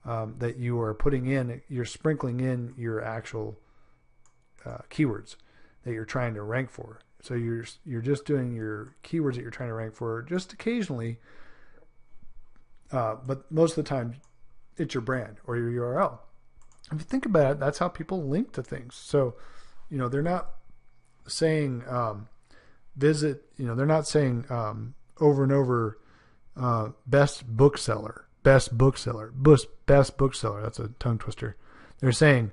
that you're sprinkling in your actual keywords that you're trying to rank for. So you're just doing your keywords that you're trying to rank for just occasionally, but most of the time it's your brand or your URL. If you think about it, that's how people link to things. So, they're not saying visit. They're not saying over and over best bookseller. That's a tongue twister. They're saying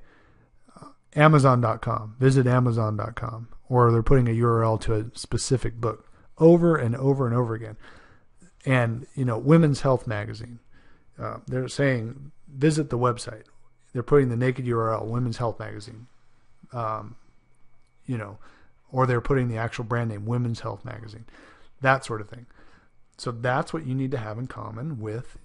Amazon.com. Visit Amazon.com, or they're putting a URL to a specific book over and over and over again. And Women's Health Magazine. They're saying visit the website. They're putting the naked URL, Women's Health Magazine, or they're putting the actual brand name, Women's Health Magazine, that sort of thing. So that's what you need to have in common with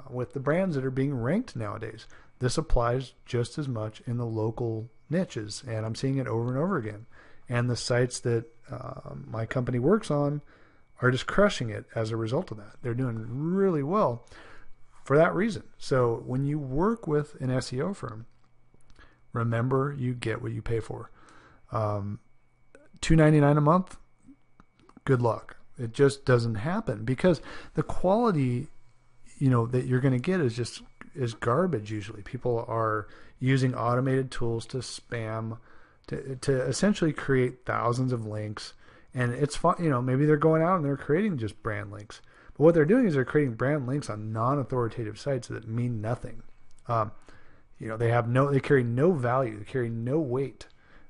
with the brands that are being ranked nowadays. This applies just as much in the local niches, and I'm seeing it over and over again. And the sites that my company works on are just crushing it as a result of that. They're doing really well for that reason. So when you work with an SEO firm, remember, you get what you pay for. $2.99 a month, good luck. It just doesn't happen, because the quality that you're going to get is garbage. Usually people are using automated tools to spam, to essentially create thousands of links. And it's fun, maybe they're going out and they're creating just brand links. But what they're doing is they're creating brand links on non-authoritative sites that mean nothing. They carry no value. They carry no weight.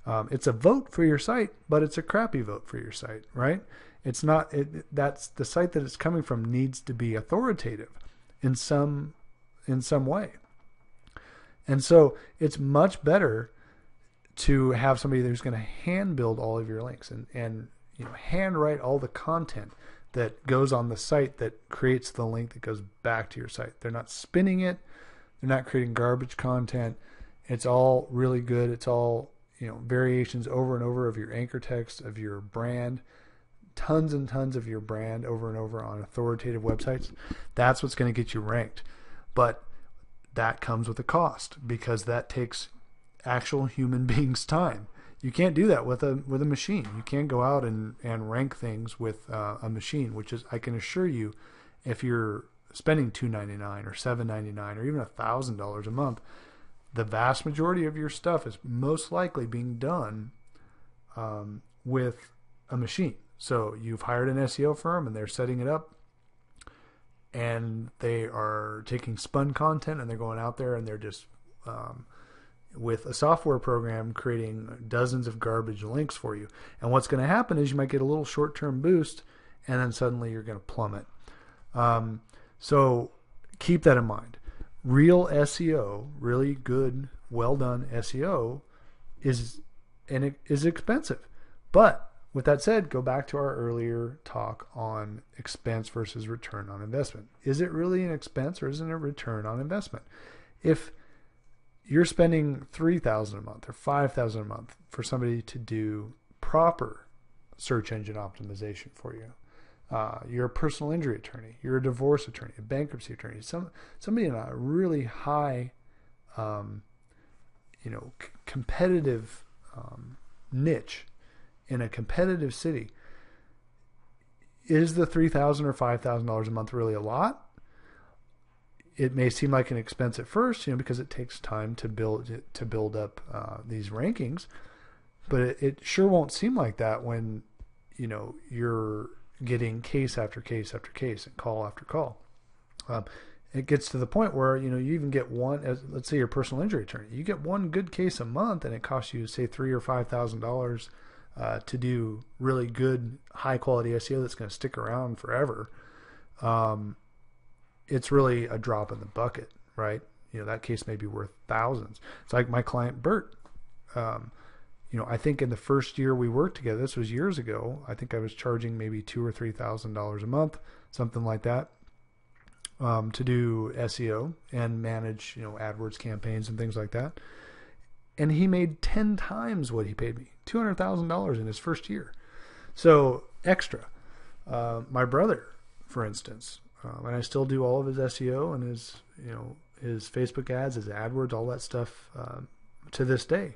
It's a vote for your site, but it's a crappy vote for your site, right? It's not. That's the site that it's coming from needs to be authoritative in some way. And so it's much better to have somebody who's going to hand build all of your links and hand write all the content that goes on the site that creates the link that goes back to your site. They're not spinning it. They're not creating garbage content. It's all really good. It's all, variations over and over of your anchor text, of your brand, tons and tons of your brand over and over on authoritative websites. That's what's going to get you ranked. But that comes with a cost, because that takes actual human beings' time. You can't do that with a machine. You can't go out and rank things with a machine, which is, I can assure you, if you're spending $2.99 or $7.99 or even $1,000 a month, the vast majority of your stuff is most likely being done with a machine. So you've hired an SEO firm and they're setting it up, and they are taking spun content and they're going out there and they're just with a software program creating dozens of garbage links for you. And what's going to happen is you might get a little short-term boost, and then suddenly you're going to plummet. So keep that in mind. Real SEO, really good, well-done SEO is expensive. But with that said, go back to our earlier talk on expense versus return on investment. Is it really an expense, or is it a return on investment? If you're spending $3,000 a month or $5,000 a month for somebody to do proper search engine optimization for you, you're a personal injury attorney, you're a divorce attorney, a bankruptcy attorney, somebody in a really high, competitive niche in a competitive city. is the $3,000 or $5,000 a month really a lot? It may seem like an expense at first, because it takes time to build up these rankings, but it sure won't seem like that when you're getting case after case after case and call after call. It gets to the point where you even get one, let's say you're a personal injury attorney, you get one good case a month, and it costs you say $3,000 or $5,000 to do really good, high quality SEO that's going to stick around forever. It's really a drop in the bucket, right? That case may be worth thousands. It's like my client Bert. I think in the first year we worked together, this was years ago, I think I was charging maybe $2,000 or $3,000 a month, something like that, to do SEO and manage, AdWords campaigns and things like that. And he made 10 times what he paid me, $200,000 in his first year. So extra. My brother, for instance, and I still do all of his SEO and his Facebook ads, his AdWords, all that stuff to this day.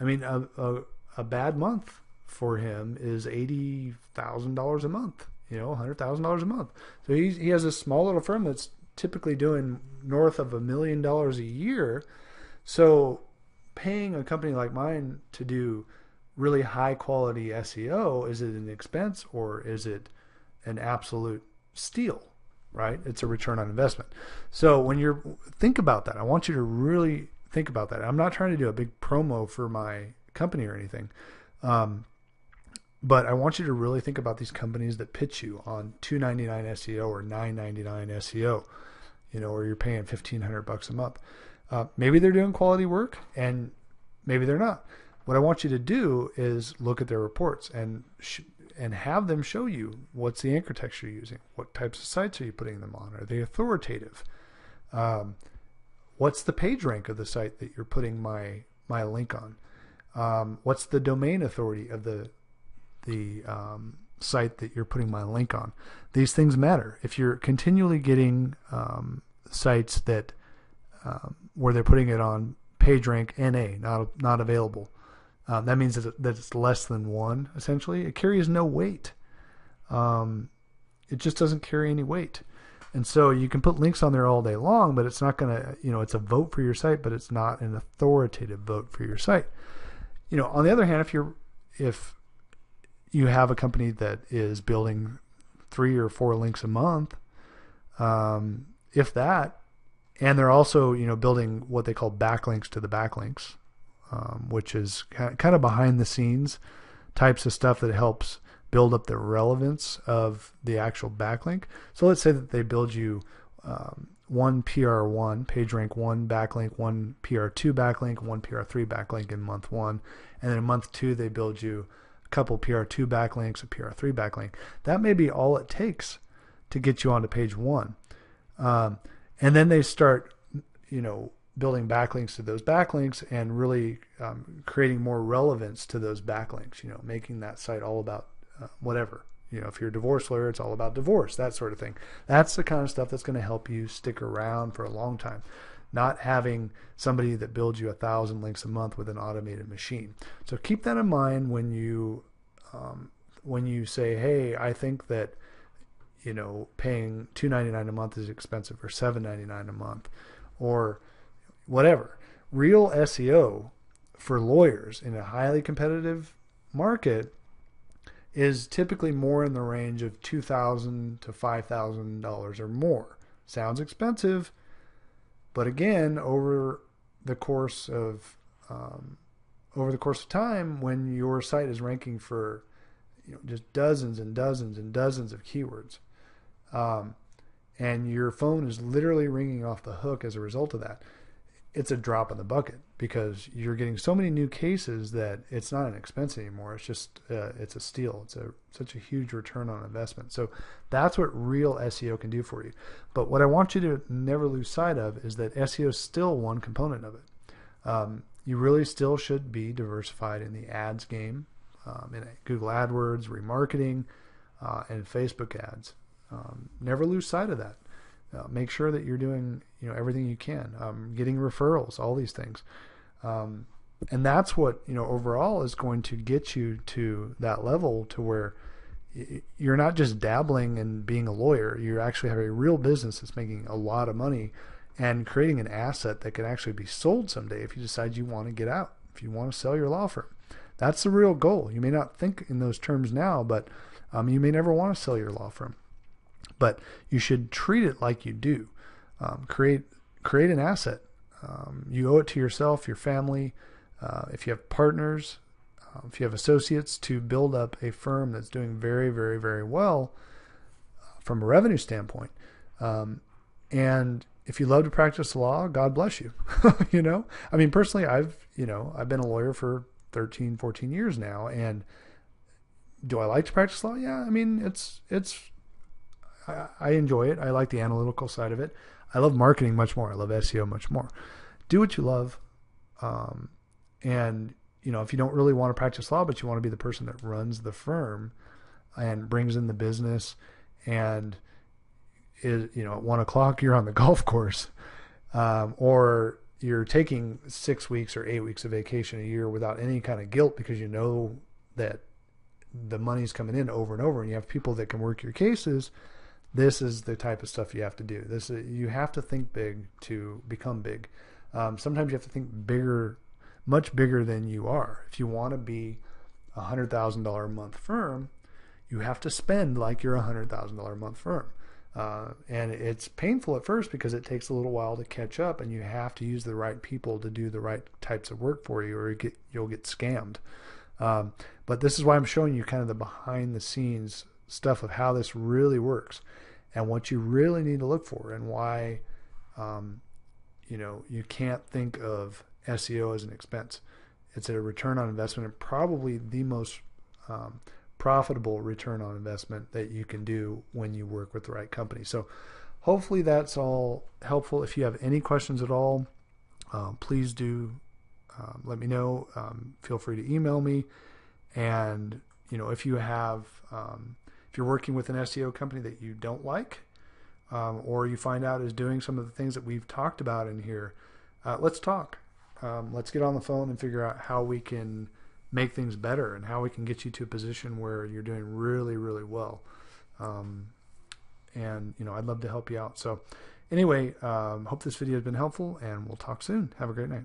I mean, a bad month for him is $80,000 a month, $100,000 a month. So he has a small little firm that's typically doing north of $1 million a year. So paying a company like mine to do really high quality SEO, is it an expense or is it an absolute steal? Right? It's a return on investment. So when think about that, I want you to really think about that. I'm not trying to do a big promo for my company or anything. But I want you to really think about these companies that pitch you on $299 SEO or $999 SEO, or you're paying $1,500 a month. Maybe they're doing quality work and maybe they're not. What I want you to do is look at their reports and have them show you what's the anchor text you're using. What types of sites are you putting them on? Are they authoritative? What's the page rank of the site that you're putting my link on? What's the domain authority of the site that you're putting my link on? These things matter. If you're continually getting sites that where they're putting it on PageRank NA, not available, that means that it's less than 1, essentially. It carries no weight. It just doesn't carry any weight. And so you can put links on there all day long, but it's not going to, it's a vote for your site, but it's not an authoritative vote for your site. On the other hand, if you have a company that is building 3 or 4 links a month, if that, and they're also, building what they call backlinks to the backlinks, which is kind of behind the scenes types of stuff that helps build up the relevance of the actual backlink. So let's say that they build you one PR1, PageRank 1 backlink, one PR2 backlink, one PR3 backlink in month 1. And then in month 2, they build you a couple PR2 backlinks, a PR3 backlink. That may be all it takes to get you onto page 1. And then they start, building backlinks to those backlinks and really creating more relevance to those backlinks, making that site all about whatever. If you're a divorce lawyer, it's all about divorce, that sort of thing. That's the kind of stuff that's going to help you stick around for a long time. Not having somebody that builds you 1,000 links a month with an automated machine. So keep that in mind when you say, hey, I think that paying $299 a month is expensive, or $799 a month, or whatever. Real SEO for lawyers in a highly competitive market is typically more in the range of $2,000 to $5,000 or more. Sounds expensive, but again, over the course of time, when your site is ranking for just dozens and dozens and dozens of keywords, and your phone is literally ringing off the hook as a result of that, it's a drop in the bucket, because you're getting so many new cases that it's not an expense anymore. It's just it's a steal. It's such a huge return on investment. So that's what real SEO can do for you. But what I want you to never lose sight of is that SEO is still one component of it. You really still should be diversified in the ads game, in Google AdWords, remarketing, and Facebook ads. Never lose sight of that. Make sure that you're doing everything you can, getting referrals, all these things, and that's what overall is going to get you to that level to where you're not just dabbling in being a lawyer. You actually have a real business that's making a lot of money and creating an asset that can actually be sold someday if you decide you want to get out, if you want to sell your law firm. That's the real goal. You may not think in those terms now, but you may never want to sell your law firm. But you should treat it like you do. Create an asset. You owe it to yourself, your family, if you have partners, if you have associates, to build up a firm that's doing very, very, very well from a revenue standpoint. And if you love to practice law, God bless you. You know, I mean, personally, I've been a lawyer for 13, 14 years now. And do I like to practice law? Yeah. I mean, I enjoy it. I like the analytical side of it. I love marketing much more. I love SEO much more. Do what you love. And, you know, if you don't really want to practice law, but you want to be the person that runs the firm and brings in the business, and is, you know, at 1 o'clock you're on the golf course, or you're taking 6 weeks or 8 weeks of vacation a year without any kind of guilt because you know that the money's coming in over and over and you have people that can work your cases. This is the type of stuff you have to do. You have to think big to become big. Sometimes you have to think bigger, much bigger than you are. If you want to be a $100,000 a month firm, you have to spend like you're a $100,000 a month firm. And it's painful at first because it takes a little while to catch up, and you have to use the right people to do the right types of work for you, or you'll get scammed. But this is why I'm showing you kind of the behind the scenes stuff of how this really works and what you really need to look for, and why, you can't think of SEO as an expense. It's a return on investment, and probably the most profitable return on investment that you can do when you work with the right company. So hopefully that's all helpful. If you have any questions at all, please do let me know. Feel free to email me. And, if you have, if you're working with an SEO company that you don't like, or you find out is doing some of the things that we've talked about in here, let's talk. Let's get on the phone and figure out how we can make things better and how we can get you to a position where you're doing really, really well. And, I'd love to help you out. So anyway, hope this video has been helpful, and we'll talk soon. Have a great night.